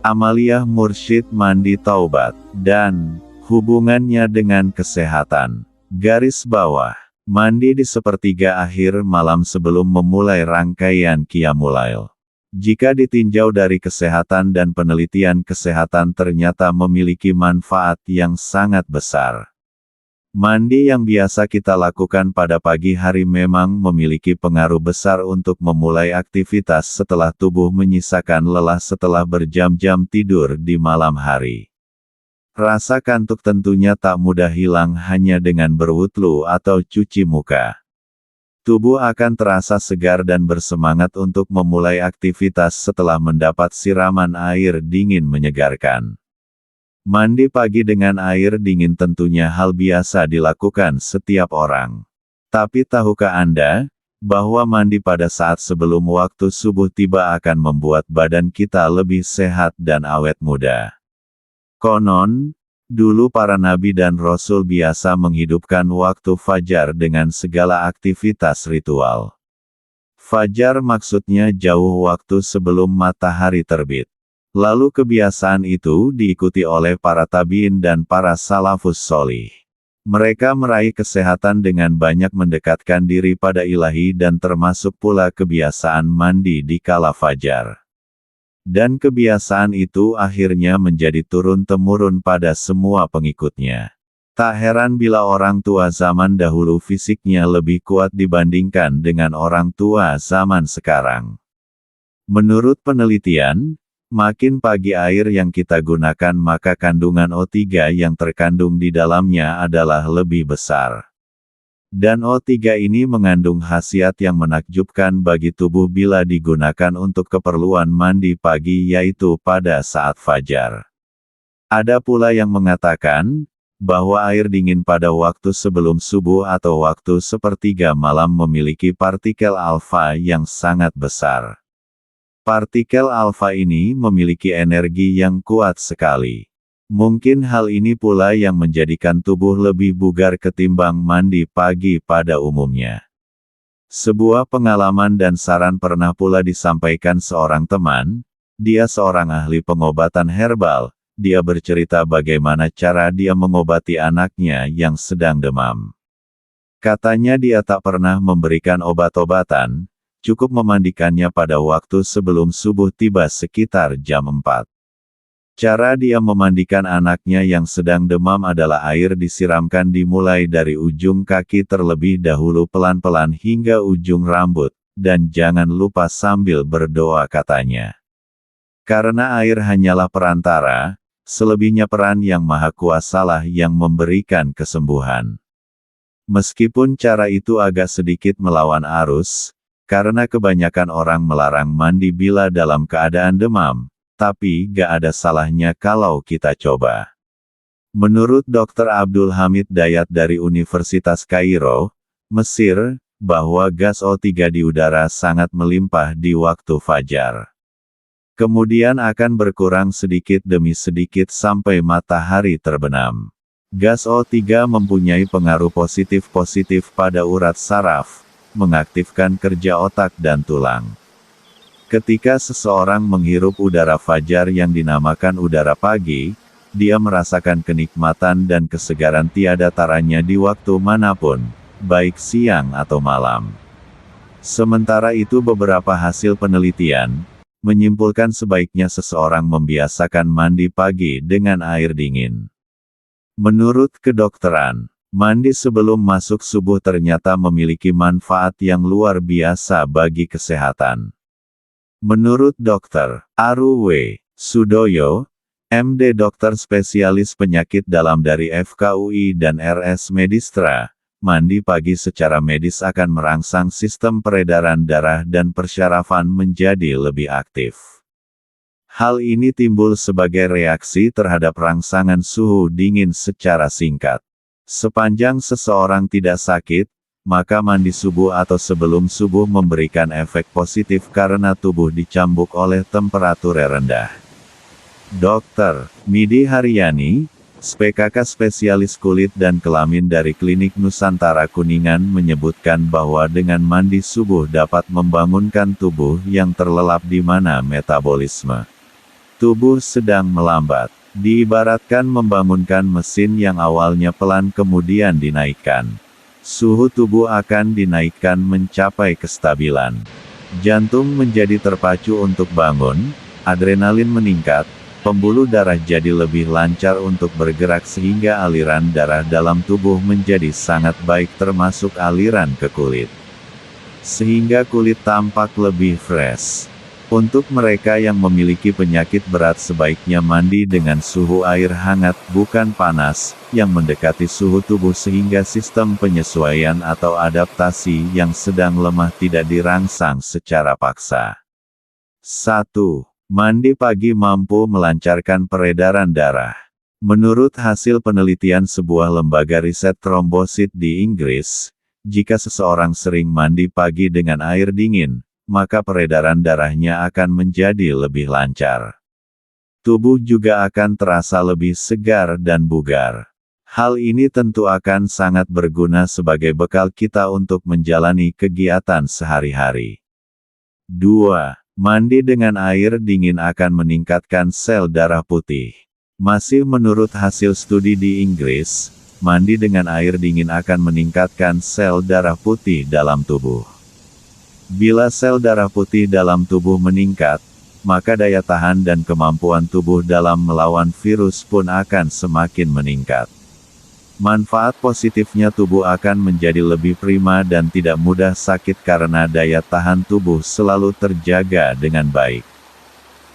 Amaliyah Mursyid mandi taubat, dan hubungannya dengan kesehatan. Garis bawah, mandi di sepertiga akhir malam sebelum memulai rangkaian Qiyamul Lail. Jika ditinjau dari kesehatan dan penelitian kesehatan ternyata memiliki manfaat yang sangat besar. Mandi yang biasa kita lakukan pada pagi hari memang memiliki pengaruh besar untuk memulai aktivitas setelah tubuh menyisakan lelah setelah berjam-jam tidur di malam hari. Rasa kantuk tentunya tak mudah hilang hanya dengan berwudhu atau cuci muka. Tubuh akan terasa segar dan bersemangat untuk memulai aktivitas setelah mendapat siraman air dingin menyegarkan. Mandi pagi dengan air dingin tentunya hal biasa dilakukan setiap orang. Tapi tahukah Anda, bahwa mandi pada saat sebelum waktu subuh tiba akan membuat badan kita lebih sehat dan awet muda? Konon, dulu para nabi dan rasul biasa menghidupkan waktu fajar dengan segala aktivitas ritual. Fajar maksudnya jauh waktu sebelum matahari terbit. Lalu kebiasaan itu diikuti oleh para tabi'in dan para salafus sholih. Mereka meraih kesehatan dengan banyak mendekatkan diri pada ilahi dan termasuk pula kebiasaan mandi di kala fajar. Dan kebiasaan itu akhirnya menjadi turun-temurun pada semua pengikutnya. Tak heran bila orang tua zaman dahulu fisiknya lebih kuat dibandingkan dengan orang tua zaman sekarang. Menurut penelitian, makin pagi air yang kita gunakan maka kandungan O3 yang terkandung di dalamnya adalah lebih besar. Dan O3 ini mengandung khasiat yang menakjubkan bagi tubuh bila digunakan untuk keperluan mandi pagi yaitu pada saat fajar. Ada pula yang mengatakan, bahwa air dingin pada waktu sebelum subuh atau waktu sepertiga malam memiliki partikel alfa yang sangat besar. Partikel alfa ini memiliki energi yang kuat sekali. Mungkin hal ini pula yang menjadikan tubuh lebih bugar ketimbang mandi pagi pada umumnya. Sebuah pengalaman dan saran pernah pula disampaikan seorang teman, dia seorang ahli pengobatan herbal, dia bercerita bagaimana cara dia mengobati anaknya yang sedang demam. Katanya dia tak pernah memberikan obat-obatan, cukup memandikannya pada waktu sebelum subuh tiba sekitar jam 4. Cara dia memandikan anaknya yang sedang demam adalah air disiramkan dimulai dari ujung kaki terlebih dahulu pelan-pelan hingga ujung rambut, dan jangan lupa sambil berdoa katanya. Karena air hanyalah perantara, selebihnya peran Yang Maha Kuasalah yang memberikan kesembuhan. Meskipun cara itu agak sedikit melawan arus, karena kebanyakan orang melarang mandi bila dalam keadaan demam, tapi gak ada salahnya kalau kita coba. Menurut Dr. Abdul Hamid Dayat dari Universitas Kairo, Mesir, bahwa gas O3 di udara sangat melimpah di waktu fajar. Kemudian akan berkurang sedikit demi sedikit sampai matahari terbenam. Gas O3 mempunyai pengaruh positif-positif pada urat saraf, mengaktifkan kerja otak dan tulang. Ketika seseorang menghirup udara fajar yang dinamakan udara pagi, dia merasakan kenikmatan dan kesegaran tiada taranya di waktu manapun, baik siang atau malam. Sementara itu beberapa hasil penelitian menyimpulkan sebaiknya seseorang membiasakan mandi pagi dengan air dingin. Menurut kedokteran, mandi sebelum masuk subuh ternyata memiliki manfaat yang luar biasa bagi kesehatan. Menurut Dr. Aru W. Sudoyo, MD dokter spesialis penyakit dalam dari FKUI dan RS Medistra, mandi pagi secara medis akan merangsang sistem peredaran darah dan persyarafan menjadi lebih aktif. Hal ini timbul sebagai reaksi terhadap rangsangan suhu dingin secara singkat. Sepanjang seseorang tidak sakit, maka mandi subuh atau sebelum subuh memberikan efek positif karena tubuh dicambuk oleh temperatur rendah. Dr. Midi Haryani, SPKK spesialis kulit dan kelamin dari Klinik Nusantara Kuningan menyebutkan bahwa dengan mandi subuh dapat membangunkan tubuh yang terlelap di mana metabolisme Tubuh sedang melambat. Diibaratkan membangunkan mesin yang awalnya pelan kemudian dinaikkan. Suhu tubuh akan dinaikkan mencapai kestabilan. Jantung menjadi terpacu untuk bangun, adrenalin meningkat, pembuluh darah jadi lebih lancar untuk bergerak sehingga aliran darah dalam tubuh menjadi sangat baik termasuk aliran ke kulit. Sehingga kulit tampak lebih fresh. Untuk mereka yang memiliki penyakit berat sebaiknya mandi dengan suhu air hangat bukan panas, yang mendekati suhu tubuh sehingga sistem penyesuaian atau adaptasi yang sedang lemah tidak dirangsang secara paksa. 1. Mandi pagi mampu melancarkan peredaran darah. Menurut hasil penelitian sebuah lembaga riset trombosit di Inggris, jika seseorang sering mandi pagi dengan air dingin, maka peredaran darahnya akan menjadi lebih lancar. Tubuh juga akan terasa lebih segar dan bugar. Hal ini tentu akan sangat berguna sebagai bekal kita untuk menjalani kegiatan sehari-hari. 2. Mandi dengan air dingin akan meningkatkan sel darah putih. Masih menurut hasil studi di Inggris, mandi dengan air dingin akan meningkatkan sel darah putih dalam tubuh. Bila sel darah putih dalam tubuh meningkat, maka daya tahan dan kemampuan tubuh dalam melawan virus pun akan semakin meningkat. Manfaat positifnya tubuh akan menjadi lebih prima dan tidak mudah sakit karena daya tahan tubuh selalu terjaga dengan baik.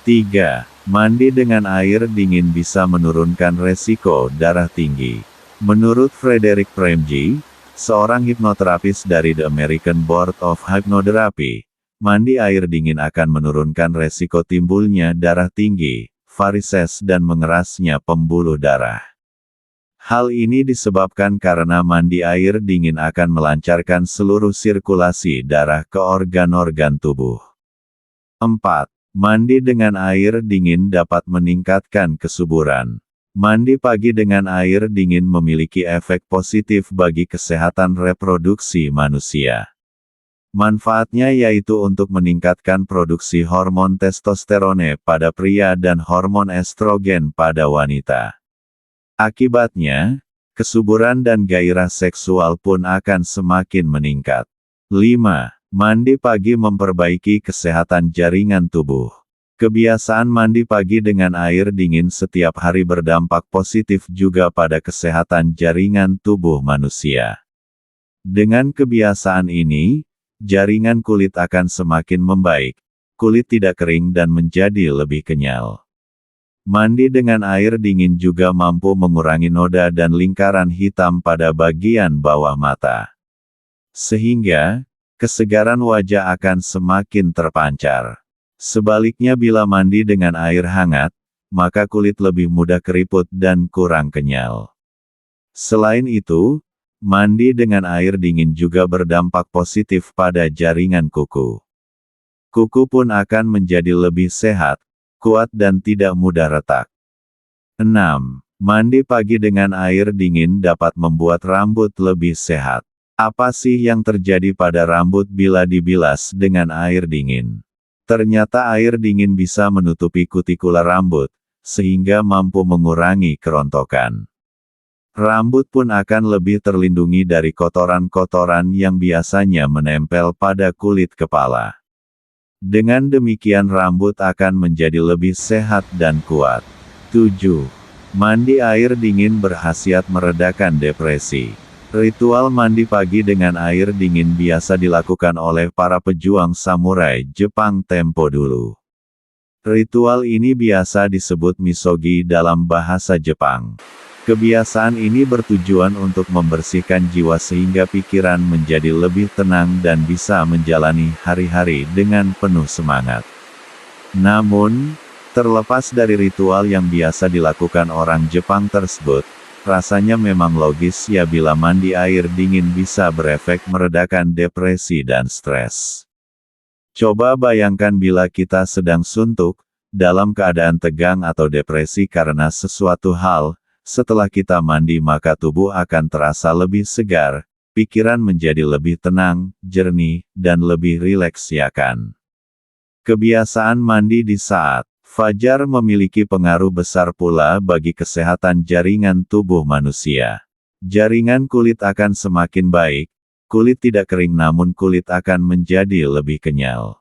3. Mandi dengan air dingin bisa menurunkan resiko darah tinggi. Menurut Frederick Premji, seorang hipnoterapis dari The American Board of Hypnotherapy, mandi air dingin akan menurunkan resiko timbulnya darah tinggi, varises dan mengerasnya pembuluh darah. Hal ini disebabkan karena mandi air dingin akan melancarkan seluruh sirkulasi darah ke organ-organ tubuh. 4. Mandi dengan air dingin dapat meningkatkan kesuburan. Mandi pagi dengan air dingin memiliki efek positif bagi kesehatan reproduksi manusia. Manfaatnya yaitu untuk meningkatkan produksi hormon testosterone pada pria dan hormon estrogen pada wanita. Akibatnya, kesuburan dan gairah seksual pun akan semakin meningkat. 5. Mandi pagi memperbaiki kesehatan jaringan tubuh. Kebiasaan mandi pagi dengan air dingin setiap hari berdampak positif juga pada kesehatan jaringan tubuh manusia. Dengan kebiasaan ini, jaringan kulit akan semakin membaik, kulit tidak kering dan menjadi lebih kenyal. Mandi dengan air dingin juga mampu mengurangi noda dan lingkaran hitam pada bagian bawah mata. Sehingga, kesegaran wajah akan semakin terpancar. Sebaliknya bila mandi dengan air hangat, maka kulit lebih mudah keriput dan kurang kenyal. Selain itu, mandi dengan air dingin juga berdampak positif pada jaringan kuku. Kuku pun akan menjadi lebih sehat, kuat dan tidak mudah retak. 6. Mandi pagi dengan air dingin dapat membuat rambut lebih sehat. Apa sih yang terjadi pada rambut bila dibilas dengan air dingin? Ternyata air dingin bisa menutupi kutikula rambut, sehingga mampu mengurangi kerontokan. Rambut pun akan lebih terlindungi dari kotoran-kotoran yang biasanya menempel pada kulit kepala. Dengan demikian rambut akan menjadi lebih sehat dan kuat. 7. Mandi air dingin berkhasiat meredakan depresi. Ritual mandi pagi dengan air dingin biasa dilakukan oleh para pejuang samurai Jepang tempo dulu. Ritual ini biasa disebut misogi dalam bahasa Jepang. Kebiasaan ini bertujuan untuk membersihkan jiwa sehingga pikiran menjadi lebih tenang dan bisa menjalani hari-hari dengan penuh semangat. Namun, terlepas dari ritual yang biasa dilakukan orang Jepang tersebut, rasanya memang logis ya bila mandi air dingin bisa berefek meredakan depresi dan stres. Coba bayangkan bila kita sedang suntuk, dalam keadaan tegang atau depresi karena sesuatu hal, setelah kita mandi maka tubuh akan terasa lebih segar, pikiran menjadi lebih tenang, jernih, dan lebih rileks ya kan? Kebiasaan mandi di saat Fajar memiliki pengaruh besar pula bagi kesehatan jaringan tubuh manusia. Jaringan kulit akan semakin baik, kulit tidak kering namun kulit akan menjadi lebih kenyal.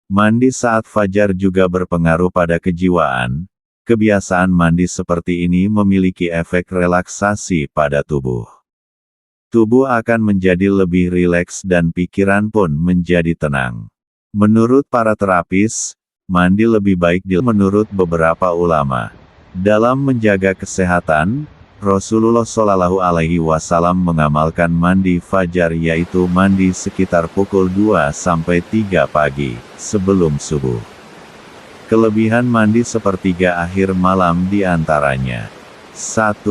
Mandi saat fajar juga berpengaruh pada kejiwaan. Kebiasaan mandi seperti ini memiliki efek relaksasi pada tubuh. Tubuh akan menjadi lebih rileks dan pikiran pun menjadi tenang. Menurut para terapis, mandi lebih baik menurut beberapa ulama. Dalam menjaga kesehatan, Rasulullah Shallallahu Alaihi Wasallam mengamalkan mandi fajar yaitu mandi sekitar pukul 2-3 pagi, sebelum subuh. Kelebihan mandi sepertiga akhir malam diantaranya. 1.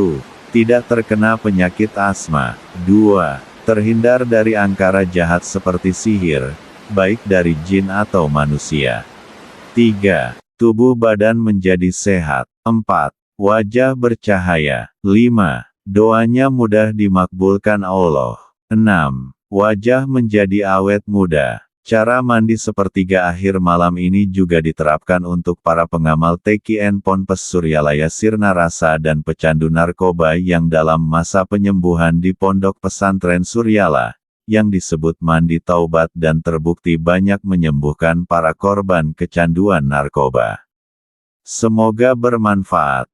Tidak terkena penyakit asma. 2. Terhindar dari angkara jahat seperti sihir, baik dari jin atau manusia. 3. Tubuh badan menjadi sehat. 4. Wajah bercahaya. 5. Doanya mudah dimakbulkan Allah. 6. Wajah menjadi awet muda. Cara mandi sepertiga akhir malam ini juga diterapkan untuk para pengamal TKN Ponpes Suryalaya Sirna Rasa dan pecandu narkoba yang dalam masa penyembuhan di Pondok Pesantren Suryala, yang disebut mandi taubat dan terbukti banyak menyembuhkan para korban kecanduan narkoba. Semoga bermanfaat.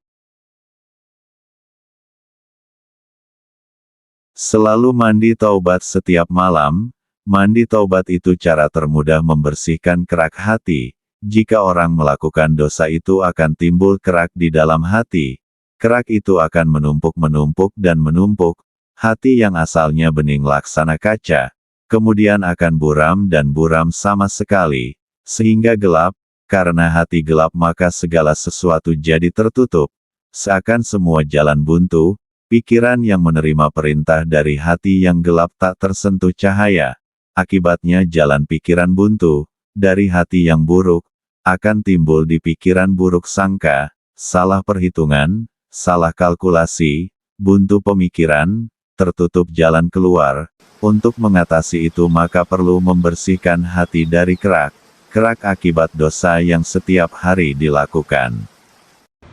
Selalu mandi taubat setiap malam. Mandi taubat itu cara termudah membersihkan kerak hati. Jika orang melakukan dosa itu akan timbul kerak di dalam hati. Kerak itu akan menumpuk dan menumpuk. Hati yang asalnya bening laksana kaca, kemudian akan buram sama sekali, sehingga gelap. Karena hati gelap maka segala sesuatu jadi tertutup. Seakan semua jalan buntu, pikiran yang menerima perintah dari hati yang gelap tak tersentuh cahaya. Akibatnya jalan pikiran buntu, dari hati yang buruk, akan timbul di pikiran buruk sangka, salah perhitungan, salah kalkulasi, buntu pemikiran, tertutup jalan keluar. Untuk mengatasi itu maka perlu membersihkan hati dari kerak akibat dosa yang setiap hari dilakukan.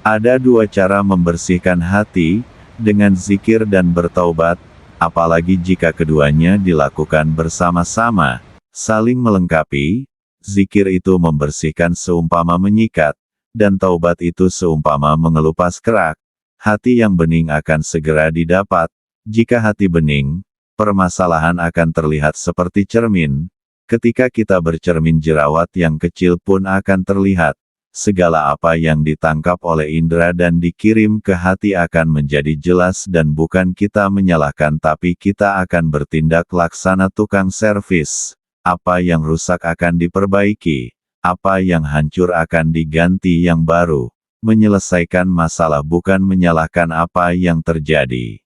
Ada dua cara membersihkan hati, dengan zikir dan bertaubat. Apalagi jika keduanya dilakukan bersama-sama, saling melengkapi. Zikir itu membersihkan seumpama menyikat, dan taubat itu seumpama mengelupas kerak. Hati yang bening akan segera didapat. Jika hati bening, permasalahan akan terlihat seperti cermin. Ketika kita bercermin, jerawat yang kecil pun akan terlihat. Segala apa yang ditangkap oleh indera dan dikirim ke hati akan menjadi jelas dan bukan kita menyalahkan tapi kita akan bertindak laksana tukang servis. Apa yang rusak akan diperbaiki. Apa yang hancur akan diganti yang baru. Menyelesaikan masalah bukan menyalahkan apa yang terjadi.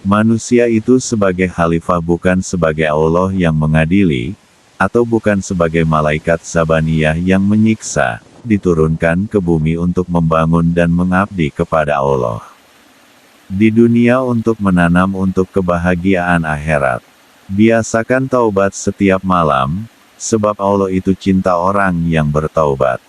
Manusia itu sebagai khalifah bukan sebagai Allah yang mengadili, atau bukan sebagai malaikat Zabaniyah yang menyiksa. Diturunkan ke bumi untuk membangun dan mengabdi kepada Allah. Di dunia untuk menanam untuk kebahagiaan akhirat. Biasakan taubat setiap malam, sebab Allah itu cinta orang yang bertaubat.